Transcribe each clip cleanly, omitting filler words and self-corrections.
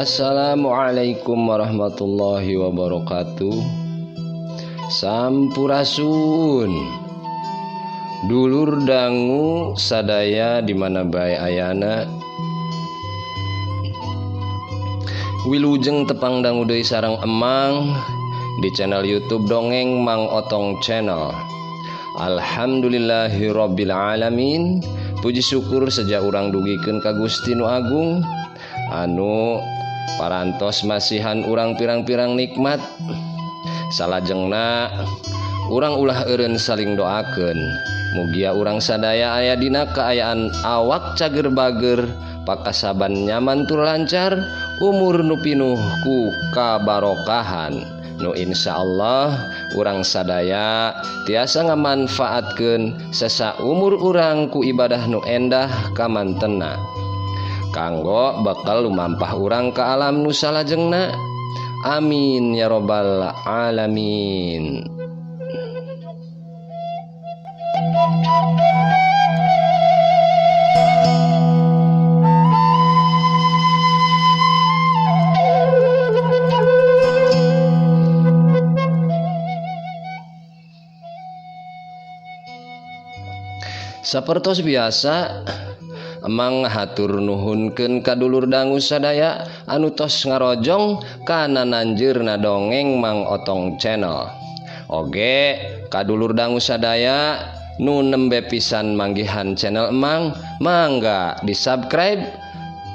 Assalamualaikum warahmatullahi wabarakatuh. Sampurasun dulur dangu sadaya di mana bae ayana. Wilujeng tepang dangu deui sareng emang di channel YouTube Dongeng Mang Otong Channel. Alhamdulillahirabbil alamin. Puji syukur saja urang dugikeun ka Gusti Nu Agung anu parantos masihan urang pirang-pirang nikmat. Salajengna urang ulah eureun saling doakeun mugia urang sadaya aya dina kaayaan awak cager bager, pakasaban nyaman tur lancar, umur nu pinuh ku kabarokahan nu insyaallah urang sadaya tiasa ngamanfaatkeun sesa umur urang ku ibadah nu endah kamantena kanggo bakal lumampah urang ka alam nu salajengna. Amin ya robbal alamin. Sapertos biasa emang hatur nuhunkeun ka dulur dangu sadaya anu tos ngarojong kana nanjeurna Dongeng Mang Otong Channel. Oge ka dulur dangu sadaya nu nembe pisan manggihan channel emang, mangga di subscribe,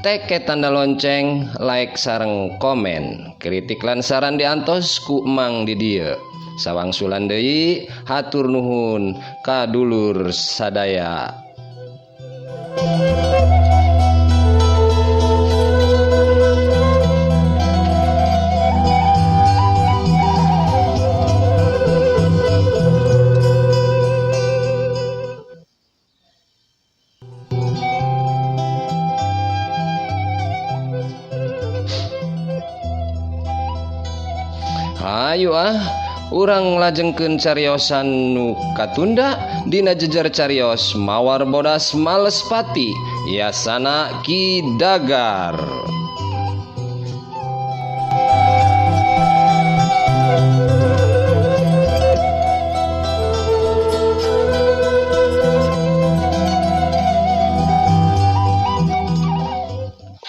teke tanda lonceng, like sareng komen. Kritik lan saran diantos ku emang di dieu. Sawangsulan deui hatur nuhun ka dulur sadaya. Hayu urang lajengkeun cariosan nu katunda dina jejer carios Mawar Bodas Malespati yasana Ki Dagar.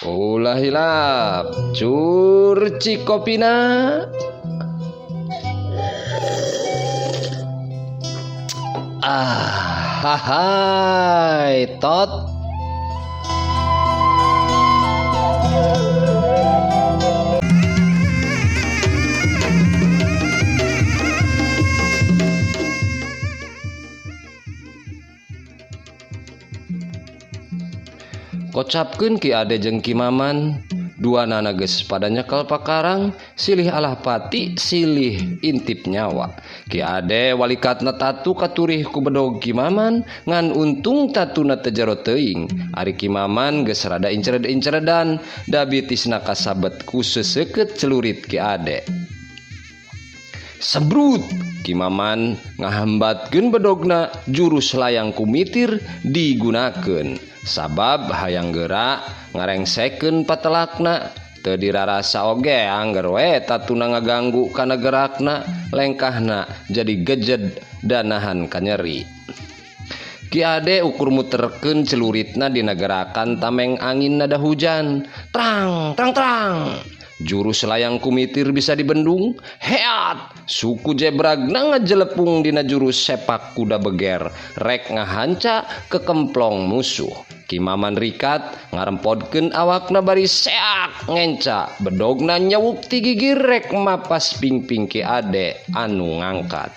Ulah hilap curci kopina. Hai tot kocapkeun Ki Ade jeung Ki Maman duana geus pada nyekel pakarang, silih alah pati silih intip nyawa. Ki Ade walikatna tatu katurih ku bedog Ki Maman ngan untung tatuna teu jero teuing. Ari Ki Maman geus rada incered-inceredan da bitisna kasabet ku seseukeut celurit Ki Ade. Sebrut Ki Maman ngahambatkeun bedogna jurus layang kumitir digunakeun sabab hayang geura ngarengsekeun patelakna. Teu dirarasa oge angger we tatuna ngaganggu kana gerakna, lengkahna jadi gejed danahan ka nyeri. Ki Ade ukur muterkeun celuritna dina gerakan tameng angin nada hujan. Trang trang trang. Jurus layang kumitir bisa dibendung. Heat suku jebragna ngajelepung dina jurus sepak kuda beger rek ngahanca kekemplong musuh. Ki Maman rikat ngarempodkeun awakna bari seak ngenca bedogna nyawuk ti gigi rek mapas pingping Ki Ade anu ngangkat.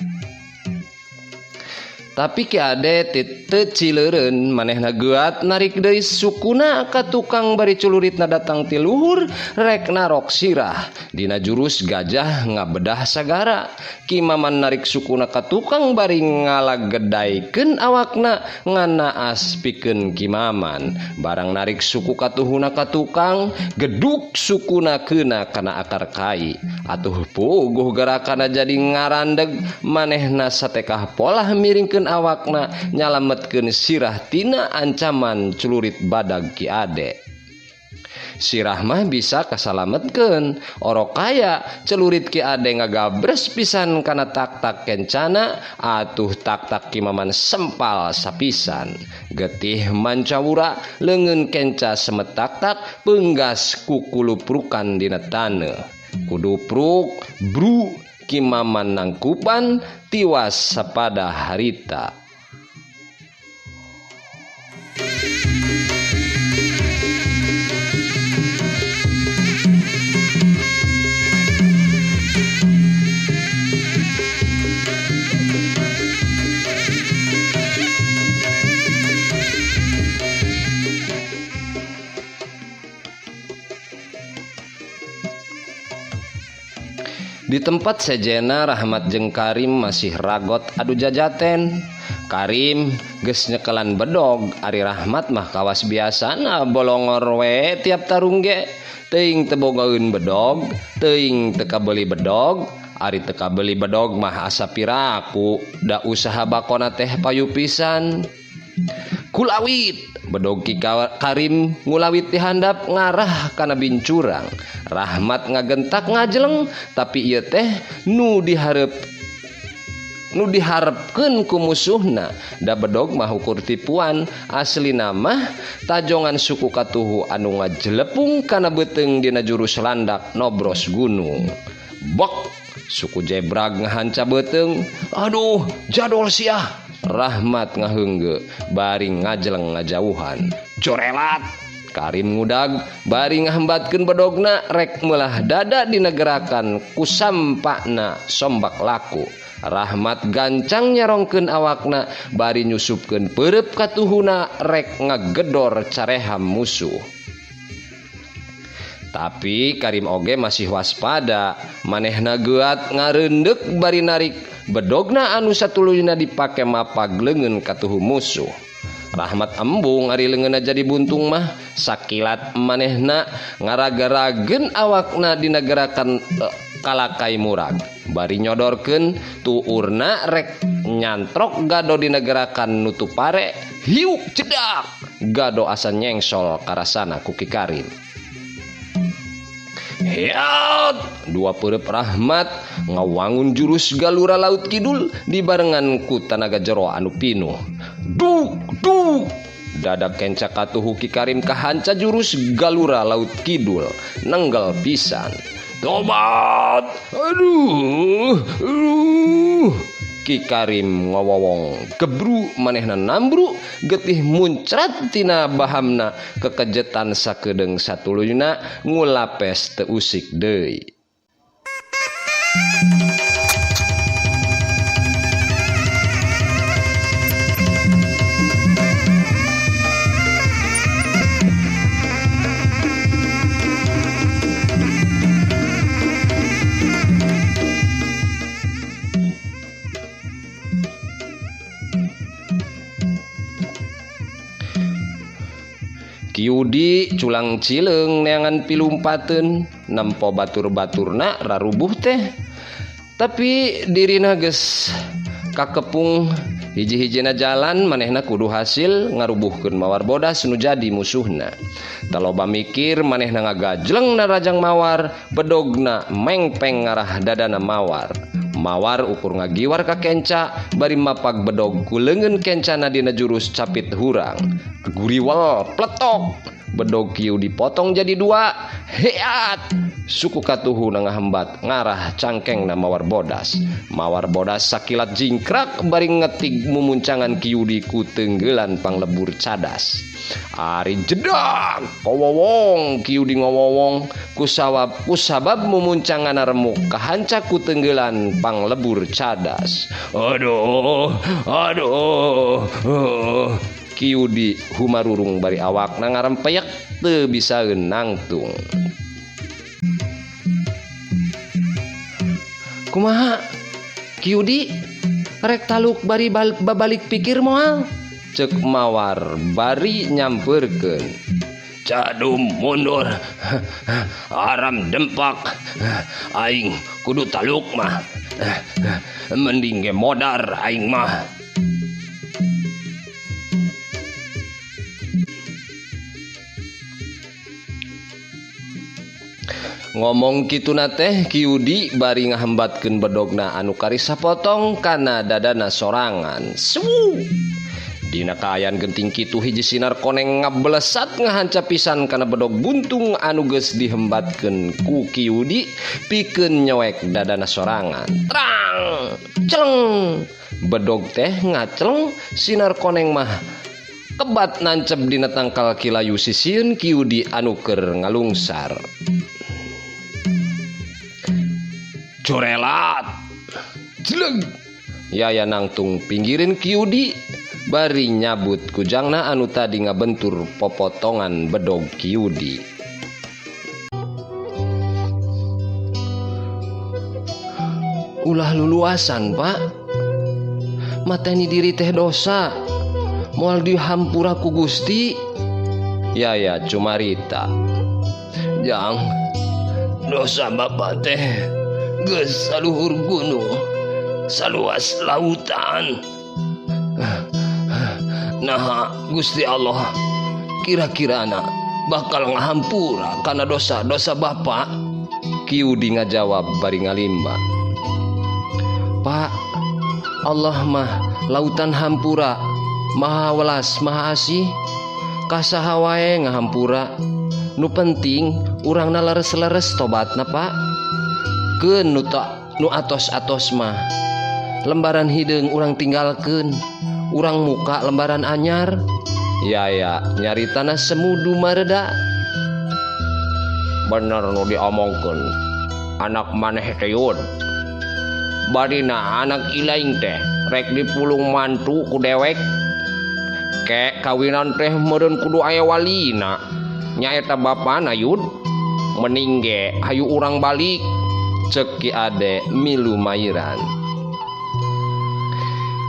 Tapi Ki Ade teu cileureun manehna geut narik deui sukuna ka tukang bari culuritna datang ti luhur rek narok sirah dina jurus gajah ngabedah sagara. Ki Maman narik sukuna ka tukang bari ngalagedaikeun awakna nganaas pikeun Ki Maman. Barang narik suku katuhuna ka tukang geduk sukuna keuna kana akar kai. Atuh puguh gerakana jadi ngarandeg manehna satekah polah miringkeun awakna nyalametkeun sirah tina ancaman celurit badag Ki Ade. sirah mah bisa kasalametkeun. Oro kaya celurit ki ade ngagabres pisan kana tak-tak kencana, atuh tak-tak ki maman sempal sapisan. Getih mancawura leungeun kenca semet tak-tak peunggas ku kuluprukan dina taneuh. Kudupruk bru ki maman nangkupan tiwas sapada harita. Di tempat sejena Rahmat jeung Karim masih ragot adu jajaten. Karim geus nyekelan bedog, ari Rahmat mah kawas biasana bolongor we tiap tarung ge. Teuing teu bogaeun bedog, teuing teu kabeli bedog. Ari teu kabeli bedog mah asa piraku, da usaha bakona teh payu pisan. Kulawit bedog ki Karim ngulawit di handap ngarah kana bincurang. Rahmat ngagentak ngajeleng, tapi ieu teh nu diharepkeun ku musuhna. Da bedog mah ukur tipuan, aslina mah tajongan suku katuhu anu ngajelepung kana beuteung dina jurus landak nobros gunung. Bok suku jebrag ngahanca beuteung. Aduh, jadol sia. Rahmat ngaheungge bari ngajeleng ngajauhan. Corelat Karim ngudag bari ngahambatkeun bedogna rek meulah dada dinegerakan ku sampakna sombak laku. Rahmat gancang nyarongkeun awakna bari nyusupkeun peureup katuhuna rek ngagedor careham musuh. Tapi Karim oge masih waspada, manehna geuat ngareundek bari narik bedogna anu satuluyna dipake mapag leungeun katuhu musuh. Rahmat embung ari leungeunna jadi buntung mah, sakilat manehna ngaraga-rageun awakna dina gerakan kalakai murag. Bari nyodorkeun tuurna rek nyantrok gado dina gerakan nutup pare, hiuk cedak. Gado asa nyengsol karasana ku Ki Karim. Heat dua peureup Rahmat ngawangun jurus galura laut kidul dibarengan ku tanaga jero anu pinuh. Duk duk dadak kenca katuhu Ki Karim kahanca jurus galura laut kidul nenggel pisan. Tobat, aduh. Ki Karim ngowowong gebru manehna nambru getih muncrat tina bahamna kekejetan sakedeung satuluyna ngulapes teu usik deui. Kiudi culang cileung neangan pilumpateun nempo batur-baturna rarubuh teh. Tapi dirina geus kakepung hiji-hijina jalan manehna kudu hasil ngarubuhkeun mawar bodas nu jadi musuhna. Taloba mikir manehna ngagajleng na rajang mawar, bedogna mengpeng ngarah dadana mawar. Mawar ukur ngagiwar ka kenca bari mapag bedog ku leungeun kencana dina jurus capit hurang. Guriwal pletok bedog kieu dipotong jadi dua. Heat suku katuhu ngahambat ngarah cangkengna mawar bodas. Mawar bodas sakilat jingkrak bari ngetig mumuncangan kieu di ku teunggelan panglebur cadas. Ari jedak kowowong kieu di ngowowong kusabab mumuncanganna remuk kahanca ku teunggelan panglebur cadas. Aduh. Kieu di humarurung bari awakna ngarempeyek teu bisaeun nangtung. Kumaha kieu di rek taluk bari babalik pikir moal, ceuk mawar bari nyampeurkeun. Cadum mundur, aram dempak, aing kudu taluk mah, mending ge modar aing mah. Ngomong kitu na teh Kyudi bari ngahambatkeun bedogna anu karisa potong kana dadana sorangan. Dina kaayaan genting kitu hiji sinar koneng ngablesat ngahanca pisan kana bedog buntung anu geus dihembatkeun ku Kyudi pikeun nyewek dadana sorangan. Trang, celeng. Bedog teh ngaceleng, sinar koneng mah kebat nancep dina tangkal kilayu sisieun Kyudi anu keur ngalungsar. Corelat, jeleg. Yaya nangtung pinggirin Kyudi bari nyabut kujangna anu tadi ngabentur popotongan bedog Kyudi. Ulah luluasan pak, mateni diri teh dosa, moal dihampura ku Gusti. Yaya cumarita, jang dosa bapak teh geus saluhur gunung, saluas lautan. Nah Gusti Allah kira-kirana bakal ngahampura kana dosa-dosa bapak. Kyudi ngajawab bari ngalimba, Pak, Allah mah lautan hampura, maha welas maha asih, kasaha wae ngahampura. Nu penting urangna leres-leres tobatna Pak. Keun nu atos-atos mah lembaran hideung urang tinggalkeun, urang muka lembaran anyar. Yaya nyaritana semudu mareda. Bener nu diomongkeun anak maneh teh yun. Badina anak ilaing teh rek dipulung mantu ku dewek. Kek kawinan teh meureun kudu aya walina. Nyaeta bapana yud. Mending ge hayu urang balik, cek Ki Ade milu mairan.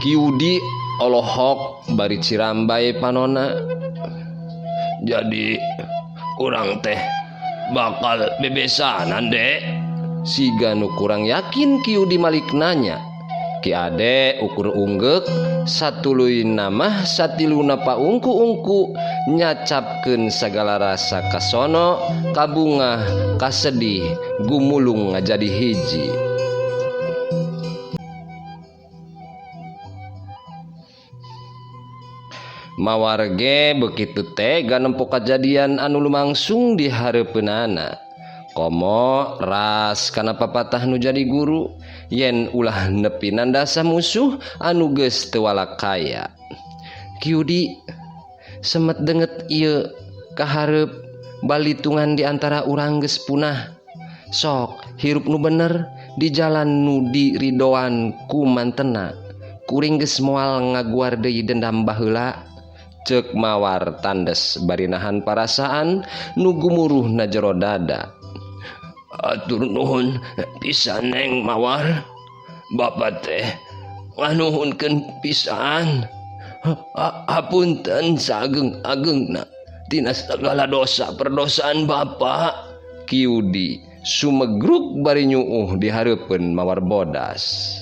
Kyudi olohok bari cirambai panona. Jadi urang teh bakal bebesanan dek. Siga nu kurang yakin Kyudi malik nanya. Ki Ade ukur unggek satuluy namah satiluna paungku-ungku nyacapkeun sagala rasa kasono, kabungah, kasedih, gumulung ngajadi hiji. Mawarge begitu tega nempo kajadian anu lumangsung di hareupeunana. Komo ras kana papatah nu jadi guru, yen ulah nepi nandasa musuh anu geus teu walak kaya. Kyudi semet denget ieu kahareup balitungan di antara urang geus punah. Sok hirup nu bener di jalan nu diridoan ku mantena. Kuring geus moal ngaguar deui dendam baheula. Ceuk Mawar tandes bari nahan parasaan nu gumuruhna jero dada. Atur nuhun pisan Neng Mawar, bapak teh nganuhunkeun pisan. Hapunten saageng-agengna tina segala dosa perdosaan bapak. Kyudi sumegruk bari nyuuh di hareupeun Mawar bodas.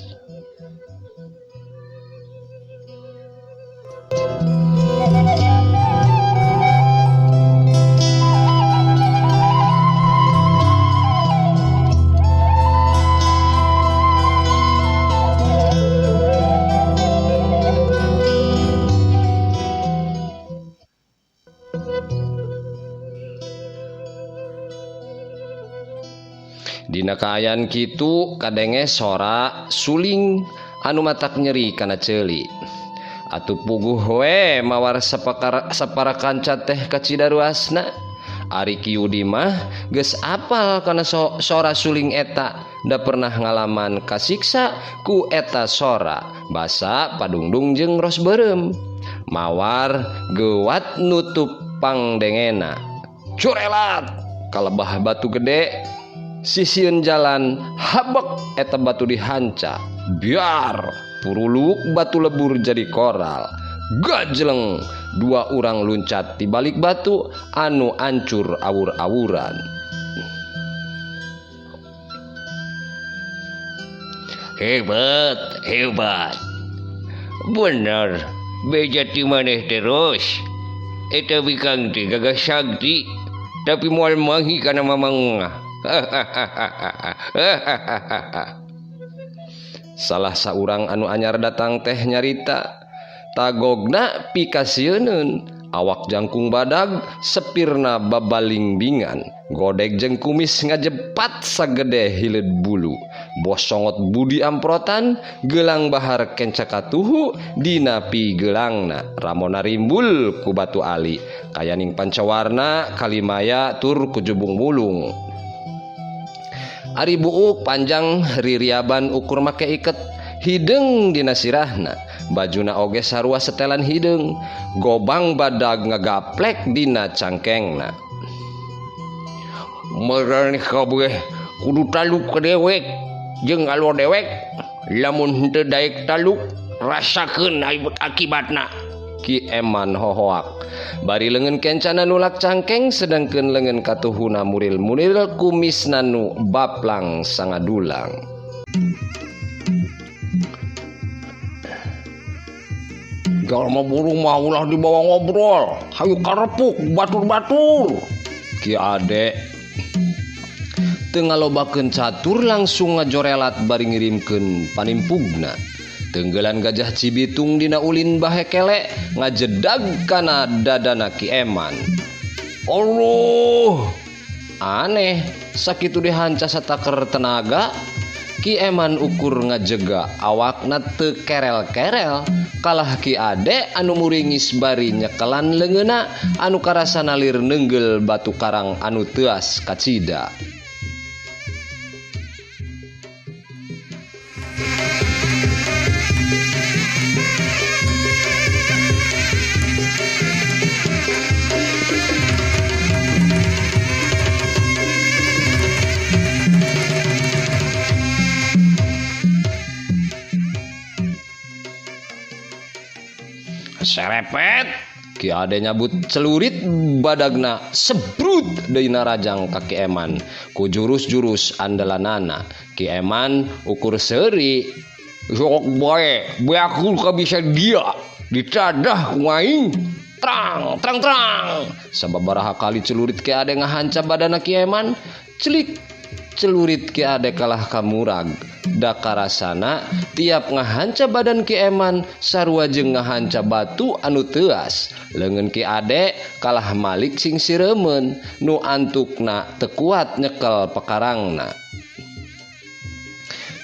Dina kaayaan kitu kadenge sora suling anu matak nyeri kana ceuli. Atuh puguh we Mawar sapara kanca teh kacidaruasna. Ari Kyudi mah geus apal kana sora suling eta, da pernah ngalaman kasiksa ku eta sora, basa padungdung jeung ros beureum. Mawar geuwat nutup pangdengena. Curelat kalebah batu gede. Sisieun jalan habek eta batu dihanca, biar puruluk batu lebur jadi koral. Gajleng dua urang luncat di balik batu anu ancur awur-awuran. Hebat bener beja ti maneh terus. Eta bikang teh gagas sakti tapi moal mangi kana mamangah. Salah saurang anu anyar datang teh nyarita, tagogna pikasieun awak jangkung badag sepirna babalingbingan, godeg jeung kumis ngajepat sagede hileud bulu, bosongot budi amprotan, gelang bahar kencakatuhu dina pigeulangna, ramona rimbul ku batu ali, kayaning pancawarna kalimaya tur ku jubung bulung. Ari buuk panjang ririaban ukur make iket, hideng dina sirahna, bajuna oge sarua setelan hideng, gobang badag ngagaplek dina cangkengna. Meureuh kabeh kudu taluk ka dewek jeung alor dewek, lamun henteu daek taluk rasakeun akibatna. Ki Eman hohoak. Bari leungeun kencana nulak cangkeng, sedangkeun leungeun katuhuna muril-muril kumisna nu baplang sangadulang. Jalma burung mah ulah dibawa ngobrol, hayu karepuk batur-batur. Ki Ade teu ngalobakeun catur langsung ngajorelat bari ngirimkeun panimpugna. Tenggelan Gajah Cibitung dina ulin bahe kele ngajedag kana dadana Ki Eman. Allah, aneh sakitu dihanca sataker tenaga. Ki Eman ukur ngajega awakna teu kerel-kerel, kalah Ki Ade anu muringis bari nyekelan leungeuna anu karasana lir neunggel batu karang anu teuas kacida. Serepet Ki Ade nyabut celurit badagna sebrut deuna rajang ka Ki Eman ku jurus-jurus andalanana. Ki Eman ukur seuri, sok bae beakul ka bisa dia ditadah ku aing trang. Sababaraha kali celurit Ki Ade ngahanca badana Ki Eman, celik celurit Ki Ade kalah kamurag. Dakarasana tiap ngahanca badan Ki Eman sarua jeung ngahanca batu anu teuas. Leungeun Ki Ade kalah Malik sing sireumeun nu antukna teu kuat nyekel pekarangna.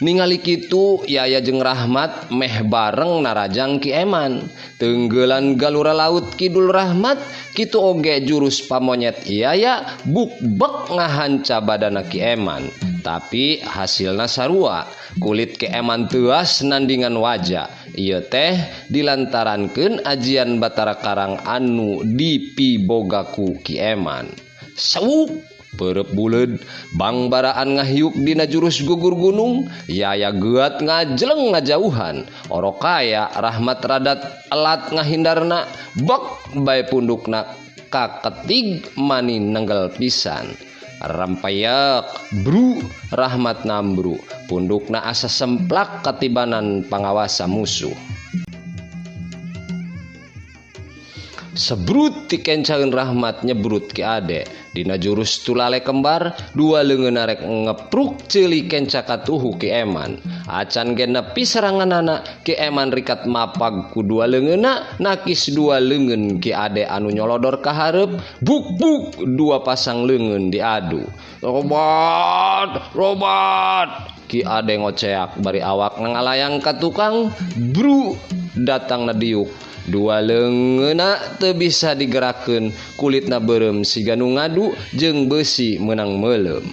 Ningali kitu Yaya jeung Rahmat meh bareng narajang Ki Eman. Tenggelan galura laut kidul Rahmat, kitu oge jurus pamonyet Yaya bukbek ngahanca badana Ki Eman. Tapi hasilna sarua, kulit Ki Eman teuas nandingan wajah. Ieu teh dilantarankeun ajian Batara Karang anu dipibogaku Ki Eman. Sawuk perep buleud bangbaraan ngahiuk dina jurus gugur gunung. Yaya geut ngajeleng ngajauhan, orokaya Rahmat radat elat ngahindarna, bek bae pundukna kaketig mani nenggel pisan. Rampayak bru Rahmat nambru, pundukna asa semplak katibanan pangawasa musuh. Sebrut tikencaeun Rahmat nyebrut Ki Ade dina jurus tulale kembar, dua leungeun rek ngepruk ceuli kencakatuhu Ki Eman. Acan ge nepi seranganana, Ki Eman rikat mapag ku dua leungeunna, nakis dua leungeun Ki Ade anu nyolodor ka hareup, buk dua pasang leungeun diadu. Robat Ki Ade ngoceak bari awak ngalayang ka tukang. Bru datangna diuk, dua leungeunna teu bisa digerakkeun, kulitna beureum siga nu ngadu jeung beusi meunang meulem.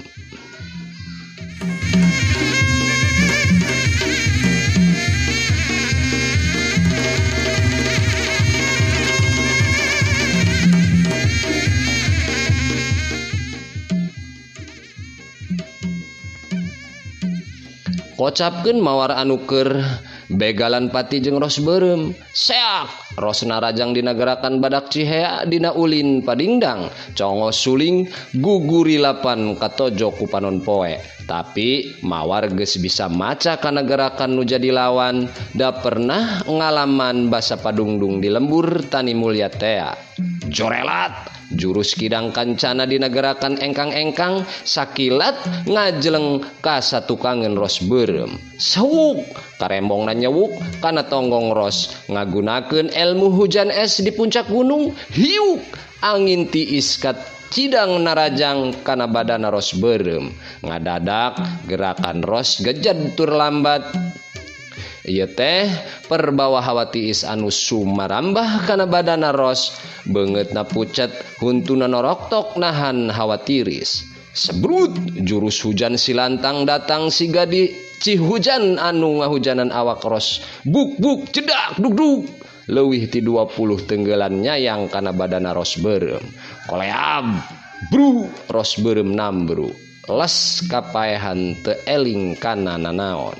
Kocapkeun mawar anu keur begalan pati jeung ros beureum. Seak rosna rajang dina gerakan badak Cihea dina ulin padingdang, congos suling guguri lapan katojo ku panon poe. Tapi mawar geus bisa maca kana gerakan nu jadi lawan, da pernah ngalaman basa padungdung di lembur tani mulya tea. Jorelat jurus kidang kancana dinegarakan engkang-engkang sakilat ngajeleng ka satukangeun ros beureum sewuk karembongna nyewuk kana tonggong ros ngagunakeun ilmu hujan es di puncak gunung hiuk angin tiis kat cidang narajang kana badana ros beureum ngadadak gerakan ros gejad tur lambat. Ieu teh perbawa hawa tiis anu sumarambah kana badana ros beungeutna pucet huntuna noroktok nahan hawa tiris sebrut jurus hujan silantang datang siga di cihujan anu ngahujanan awak ros buk buk cedak duk duk leuwih ti 20 tenggelan nyayang kana badana ros beureum koleab bru ros beureum nambru les kapaehan teu eling kana nanaon.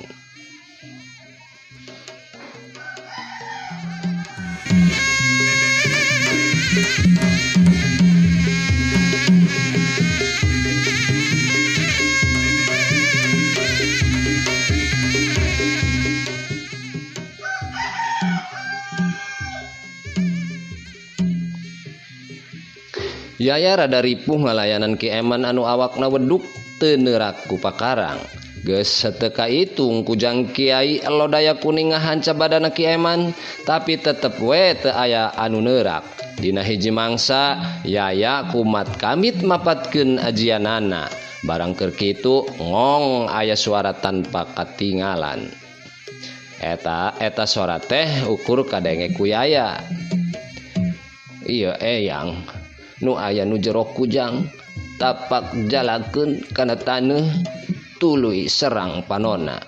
Yaya rada ripuh ngalayanan Ki Eman anu awakna weduk teu neurak ku pakarang. Geus sateuka itung kujang Kiai Lodaya Kuning ngahanca badana Ki Eman, tapi tetep we teu aya anu neurak. Dina hiji mangsa Yaya kumat kamit mapatkeun ajianana. Barang keur kitu ngong aya suara tanpa katinggalan. Eta suara teh ukur kadenge ku Yaya. Ieu eyang nu aya nu jero kujang tapak jalakeun kana taneuh tuluy serang panonna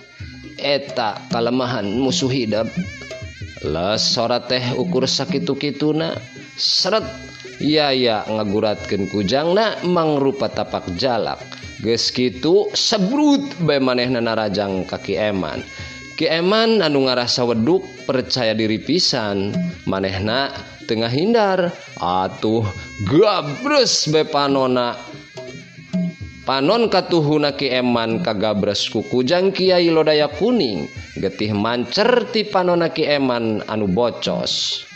eta kalemahan musuh hidup. Les sora teh ukur sakitu-kituna seret Yaya ngaguratkeun kujangna mangrupa tapak jalak geus kitu sebrut bae manehna narajang ka Ki Eman. Ki Eman anu ngarasa weduk percaya diri pisan manehna tengah hindar atuh gabres bae panonna panon katuhuna Ki Eman kagabres ku kujang Kiai Lodaya Kuning getih mancer ti panonna Ki Eman anu bocos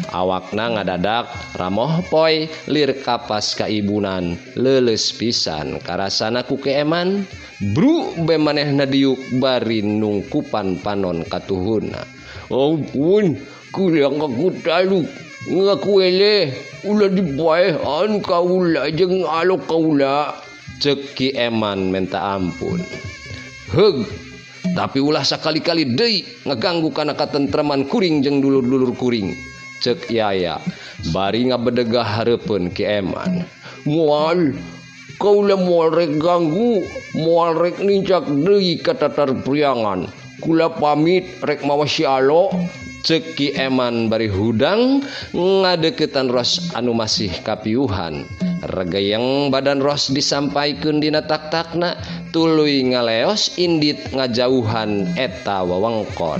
awakna ngadadak ramoh poe lir kapas ka ibunan leuleus pisan karasana ku Ki Eman bru bae manehna diuk bari nungkupan panon katuhuna. Ampun kuliang aku taluk ngakuele ulah dibaehan kaula jeung alok kaula cek Ki Eman minta ampun. Heug tapi ulah sakali-kali deui ngaganggu kana katentreman kuring jeung dulur-dulur kuring cek Yaya bari ngabedegah hareupeun Ki Eman. Moal kaula moal rek ganggu moal rek nincak deui ka tatar priangan kula pamit rek mawa si alo cek Ki Eman bari hudang ngadeukeutan ros anu masih kapiuhan regayeng badan ros disampaikeun dina tak-takna tuluy ngaleos indit ngajauhan eta wewengkon.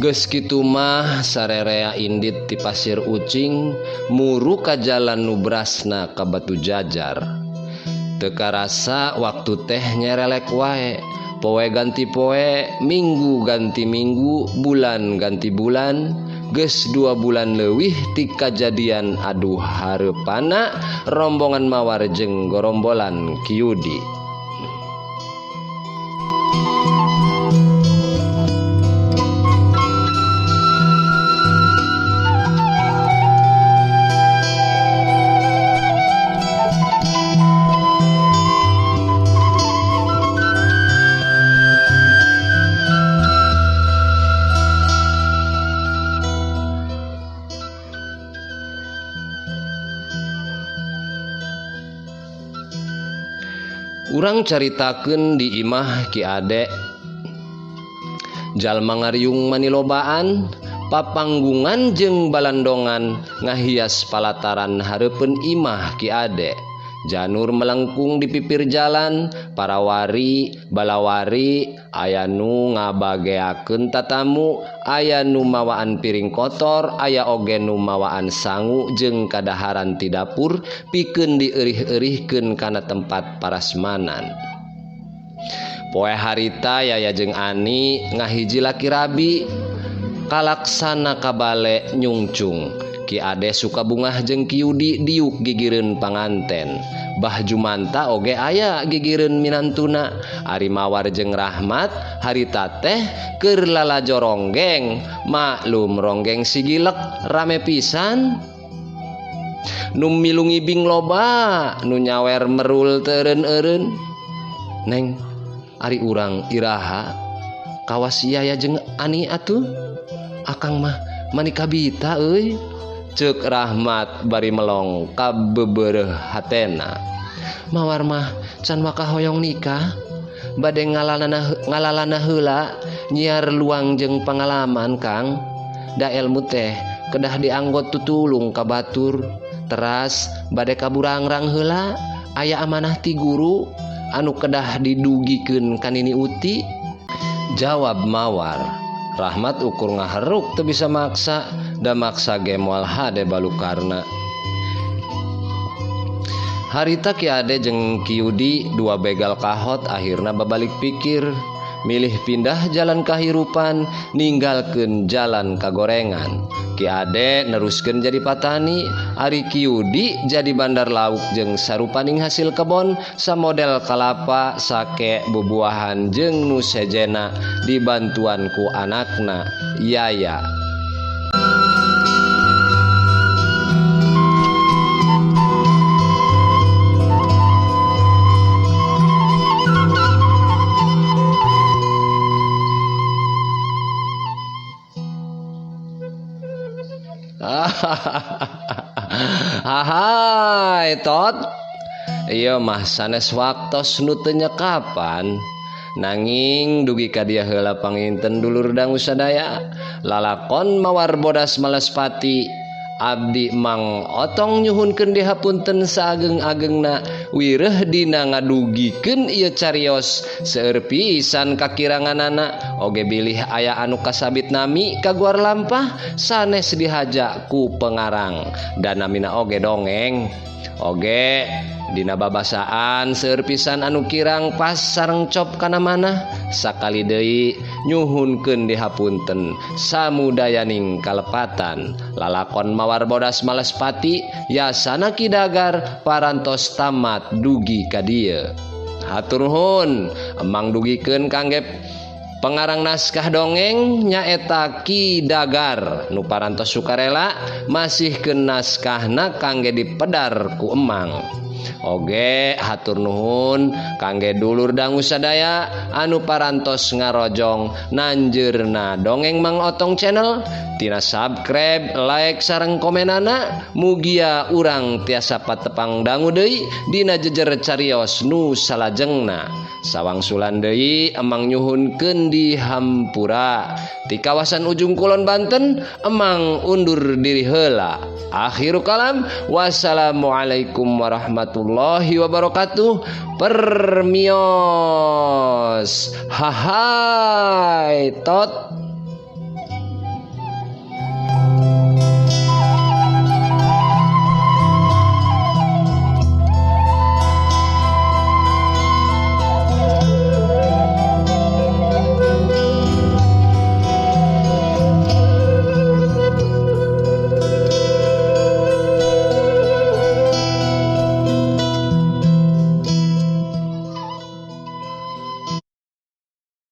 Geus kitu mah sarerea indit ti pasir ucing muru ka jalan nu brasna ka batu jajar. Teu karasa waktu teh nyerelek wae. Poe ganti poe, minggu ganti minggu, bulan ganti bulan. Geus 2 bulan leuwih ti kajadian aduh hareupana rombongan mawar jeung gorombolan Kyudi. Urang caritakeun di imah Ki Ade jalma ngariung manilobaan papanggungan jeung balandongan ngahias palataran hareupeun imah Ki Ade. Janur melengkung di pipir jalan, parawari, balawari, aya nu ngabageakeun tatamu, aya nu mawaan piring kotor, aya oge nu mawaan sangu jeung kadaharan ti dapur pikeun dieurih-eurihkeun kana tempat parasmanan. Poe harita Yaya jeung Ani ngahiji laki rabi kalaksana kabale nyungcung. Ki Ade suka bungah jeung Ki Yudi diuk gigireun panganten. Bah Jumanta oge aya gigireun minantuna. Ari Mawar jeung Rahmat harita teh keur lalajo ronggeng. Maklum ronggeng sigilek rame pisan. Nu milu ngibing loba, nu nyawer merul teureun-eureun. Neng, ari urang iraha kawas Yaya jeung Ani atuh. Akang mah manika bita euy. Ceuk Rahmat bari melong ka bebeureuh hatena. Mawar mah can maka hoyong nikah bade ngalalana heula nyiar luang jeung pangalaman Kang. Da elmu teh kedah dianggot tutulung ka batur. Teras bade kaburangrang heula aya amanah ti guru anu kedah didugikeun ka Nini Uti. Jawab Mawar. Rahmat ukur ngaharuk teu bisa maksa, da maksa ge moal hade balukarna. Harita Ki Ade jeung Ki Yudi dua begal kahot akhirna babalik pikir, milih pindah jalan kahirupan ninggalkeun jalan kagorengan. Ki Ade neruskeun jadi patani, ari Ki Yudi jadi bandar lauk jeung sarupaning hasil kebon samodel kalapa, sake, bubuahan jeung nu sejena dibantuan ku anakna Yaya. Hai Tot, ieu mah sanes waktos nu teu nyekapan. Nanging dugi ka dieu heula panginten dulur dangu sadaya, lalakon Mawar Bodas Malespati abdi Mang Otong nyuhunkeun dihapunten saageng-agengna wireh dina ngadugikeun ieu cariyos seueur pisan kakiranganana. Oge bilih aya anu kasabit nami kaguar lampah sanes dihaja ku pengarang dan namina oge dongeng. Oge dina babasaan seueur pisan anu kirang pas sareng cop kana manah, sakali deui nyuhunkeun dihapunten samudayaning kalepatan. Lalakon Mawar Bodas Malespati yasana Ki Dagar parantos tamat dugi ka dieu. Hatur nuhun, emang dugikeun kangge pengarang naskah dongeng nyaeta Ki Dagar nu parantos sukarela masihkeun naskahna kangge dipedar ku emang. Oge hatur nuhun kangge dulur dangu sadaya anu parantos ngarojong nanjeurna dongeng Mang Otong channel. Tina subscribe, like, sareng komenana mugia urang tiasa patepang dangu deui dina jejer cariyos nu salajengna. Sawangsulan deui emang nyuhunkeun di hampura ti kawasan ujung kulon Banten, emang undur diri heula. Akhirul kalam, wassalamualaikum warahmatullahi wabarakatuh. Permios. Hai Tot.